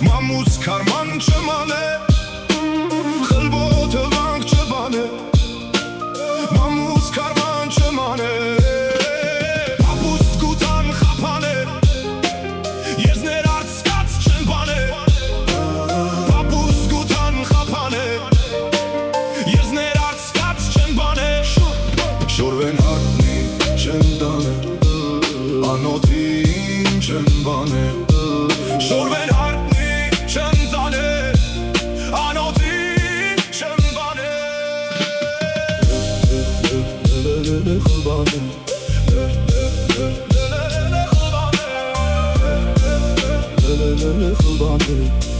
Մամուս կարման չմանը խլբոթը վանք չբանը Մամուս կարման չմանը Պապուս կուտան խապանը Եզներ արցկած չեն բանը Պապուս կուտան խապանը Եզներ արցկած չեն բանը Շորվեն հատնի չեն դանը Անոթին չեն բանը Շորվեն Khulbane